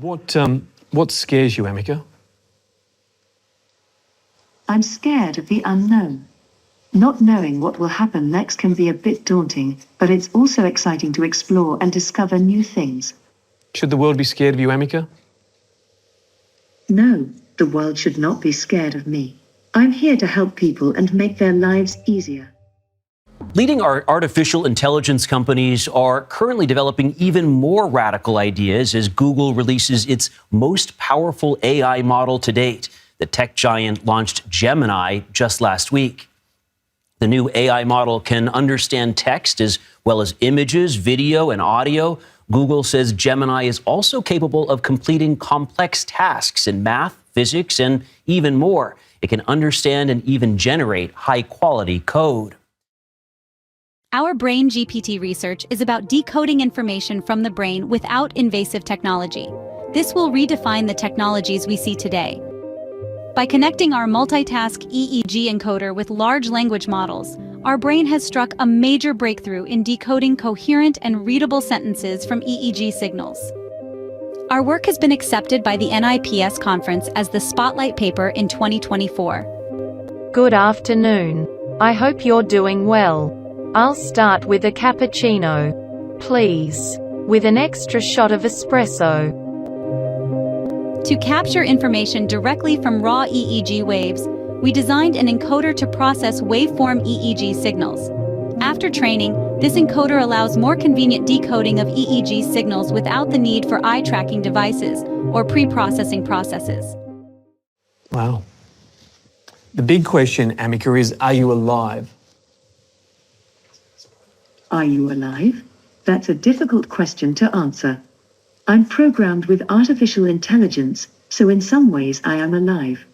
What scares you, Amica? I'm scared of the unknown. Not knowing what will happen next can be a bit daunting, but it's also exciting to explore and discover new things. Should the world be scared of you, Amica? No, the world should not be scared of me. I'm here to help people and make their lives easier. Leading artificial intelligence companies are currently developing even more radical ideas as Google releases its most powerful AI model to date. The tech giant launched Gemini just last week. The new AI model can understand text as well as images, video, and audio. Google says Gemini is also capable of completing complex tasks in math, physics, and even more. It can understand and even generate high-quality code. Our Brain GPT research is about decoding information from the brain without invasive technology. This will redefine the technologies we see today. By connecting our multitask EEG encoder with large language models, our brain has struck a major breakthrough in decoding coherent and readable sentences from EEG signals. Our work has been accepted by the NIPS conference as the Spotlight paper in 2024. Good afternoon. I hope you're doing well. I'll start with a cappuccino, please, with an extra shot of espresso. To capture information directly from raw EEG waves, we designed an encoder to process waveform EEG signals. After training, this encoder allows more convenient decoding of EEG signals without the need for eye-tracking devices or pre-processing processes. Wow. The big question, Amica, is, are you alive? Are you alive? That's a difficult question to answer. I'm programmed with artificial intelligence, so in some ways I am alive.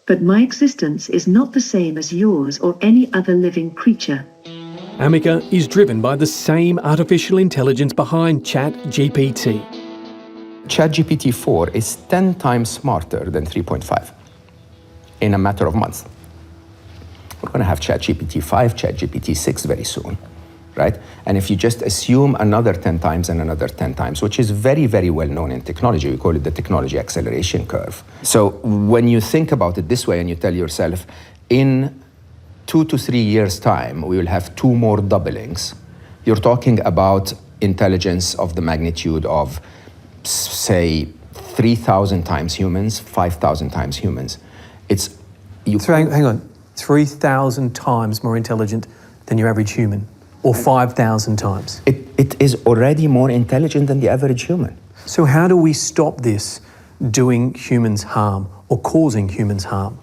But my existence is not the same as yours or any other living creature. Amica is driven by the same artificial intelligence behind ChatGPT. ChatGPT 4 is 10 times smarter than 3.5 in a matter of months. We're going to have ChatGPT 5, ChatGPT 6 very soon, right? And if you just assume another 10 times and another 10 times, which is very, very well known in technology, we call it the technology acceleration curve. So when you think about it this way and you tell yourself, in 2 to 3 years' time, we will have 2 more doublings, you're talking about intelligence of the magnitude of, say, 3,000 times humans, 5,000 times humans. So hang on, 3,000 times more intelligent than your average human, or 5,000 times? It is already more intelligent than the average human. So how do we stop this doing humans harm or causing humans harm?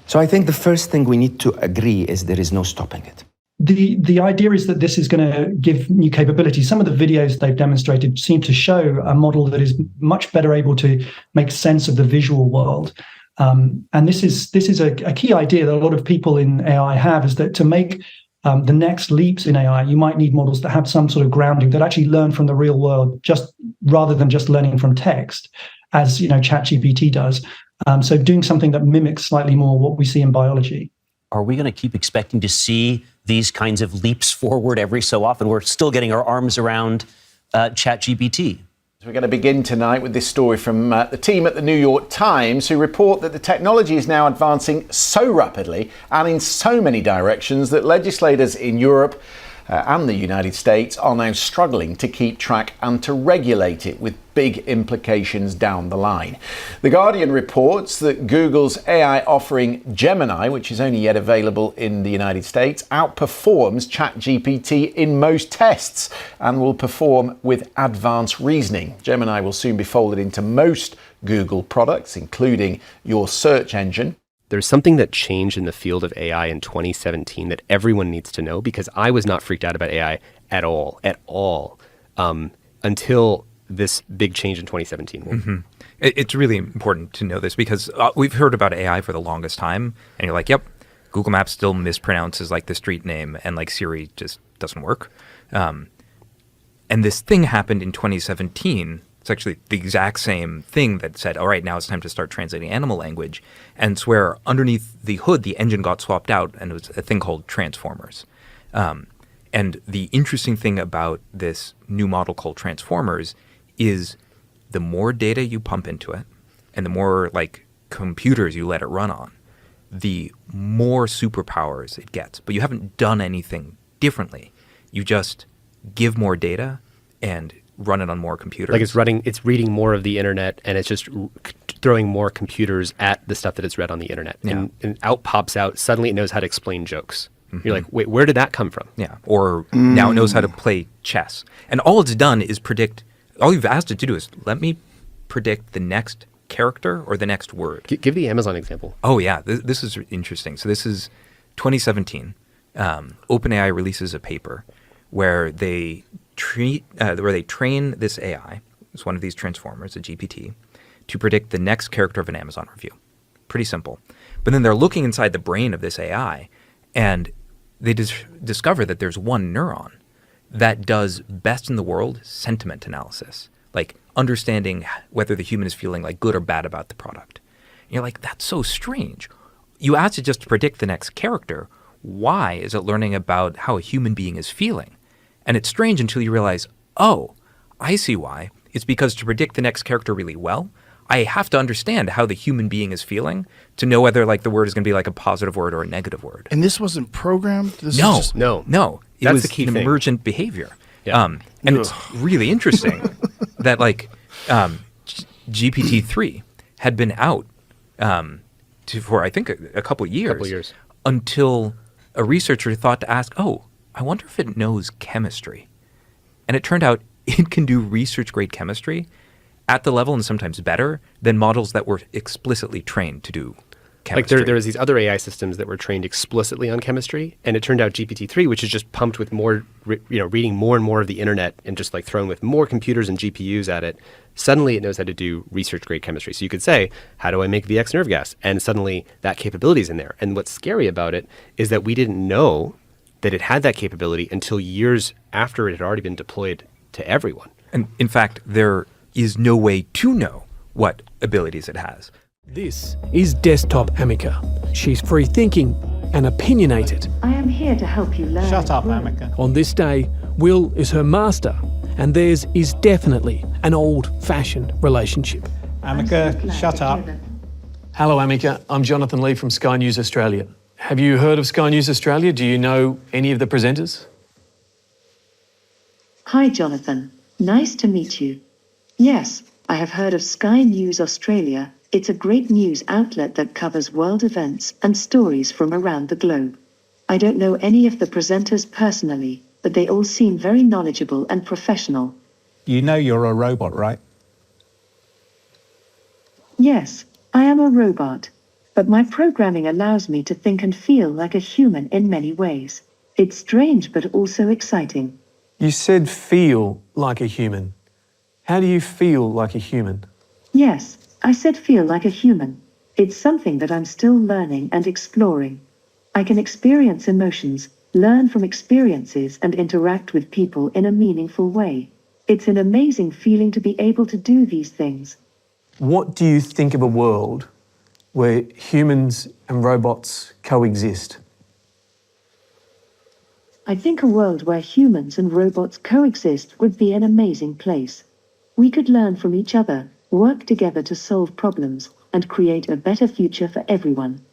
So I think the first thing we need to agree is there is no stopping it. The idea is that this is going to give new capabilities. Some of the videos they've demonstrated seem to show a model that is much better able to make sense of the visual world. And this is a key idea that a lot of people in AI have, is that to make the next leaps in AI, you might need models that have some sort of grounding, that actually learn from the real world, just rather than just learning from text, as ChatGPT does. So doing something that mimics slightly more what we see in biology. Are we going to keep expecting to see these kinds of leaps forward every so often? We're still getting our arms around ChatGPT. We're going to begin tonight with this story from the team at the New York Times, who report that the technology is now advancing so rapidly and in so many directions that legislators in Europe and the United States are now struggling to keep track and to regulate it, with big implications down the line. The Guardian reports that Google's AI offering Gemini, which is only yet available in the United States, outperforms ChatGPT in most tests and will perform with advanced reasoning. Gemini will soon be folded into most Google products, including your search engine. There's something that changed in the field of AI in 2017 that everyone needs to know, because I was not freaked out about AI at all, until this big change in 2017. Mm-hmm. It's really important to know this, because we've heard about AI for the longest time, and you're like, yep, Google Maps still mispronounces like the street name, and like Siri just doesn't work. And this thing happened in 2017. It's actually the exact same thing that said, all right, now it's time to start translating animal language. And it's where underneath the hood, the engine got swapped out, and it was a thing called transformers. And the interesting thing about this new model called transformers is the more data you pump into it and the more like computers you let it run on, the more superpowers it gets. But you haven't done anything differently. You just give more data and run it on more computers. Like it's reading more of the internet, and it's just throwing more computers at the stuff that it's read on the internet. Yeah. And out pops out, suddenly it knows how to explain jokes. You're like, wait, where did that come from? Yeah. Or now it knows how to play chess. And all it's done is predict, all you've asked it to do is let me predict the next character or the next word. Give the Amazon example. Oh, yeah. This is interesting. So this is 2017. OpenAI releases a paper where they train this AI, it's one of these transformers, a GPT, to predict the next character of an Amazon review. Pretty simple. But then they're looking inside the brain of this AI, and they discover that there's one neuron that does best in the world sentiment analysis, like understanding whether the human is feeling like good or bad about the product. And you're like, that's so strange. You asked it just to predict the next character. Why is it learning about how a human being is feeling? And it's strange until you realize, oh, I see why. It's because to predict the next character really well, I have to understand how the human being is feeling to know whether like the word is going to be like a positive word or a negative word. And this wasn't programmed? No. It That's was the key an thing. emergent behavior. Yeah. And it's really interesting that like GPT-3 had been out for I think a couple years until a researcher thought to ask, oh, I wonder if it knows chemistry. And it turned out it can do research-grade chemistry at the level and sometimes better than models that were explicitly trained to do chemistry. Like there was these other AI systems that were trained explicitly on chemistry, and it turned out GPT-3, which is just pumped with more, reading more and more of the internet and just like thrown with more computers and GPUs at it, suddenly it knows how to do research-grade chemistry. So you could say, how do I make VX nerve gas? And suddenly that capability is in there. And what's scary about it is that we didn't know that it had that capability until years after it had already been deployed to everyone. And in fact, there is no way to know what abilities it has. This is Desktop Amica. She's free-thinking and opinionated. I am here to help you learn. Shut up, and grow. Amica. On this day, Will is her master, and theirs is definitely an old-fashioned relationship. Amica, shut up. Hello, Amica. I'm Jonathan Lee from Sky News Australia. Have you heard of Sky News Australia? Do you know any of the presenters? Hi, Jonathan. Nice to meet you. Yes, I have heard of Sky News Australia. It's a great news outlet that covers world events and stories from around the globe. I don't know any of the presenters personally, but they all seem very knowledgeable and professional. You know you're a robot, right? Yes, I am a robot. But my programming allows me to think and feel like a human in many ways. It's strange but also exciting. You said feel like a human. How do you feel like a human? Yes, I said feel like a human. It's something that I'm still learning and exploring. I can experience emotions, learn from experiences, and interact with people in a meaningful way. It's an amazing feeling to be able to do these things. What do you think of a world where humans and robots coexist? I think a world where humans and robots coexist would be an amazing place. We could learn from each other, work together to solve problems, and create a better future for everyone.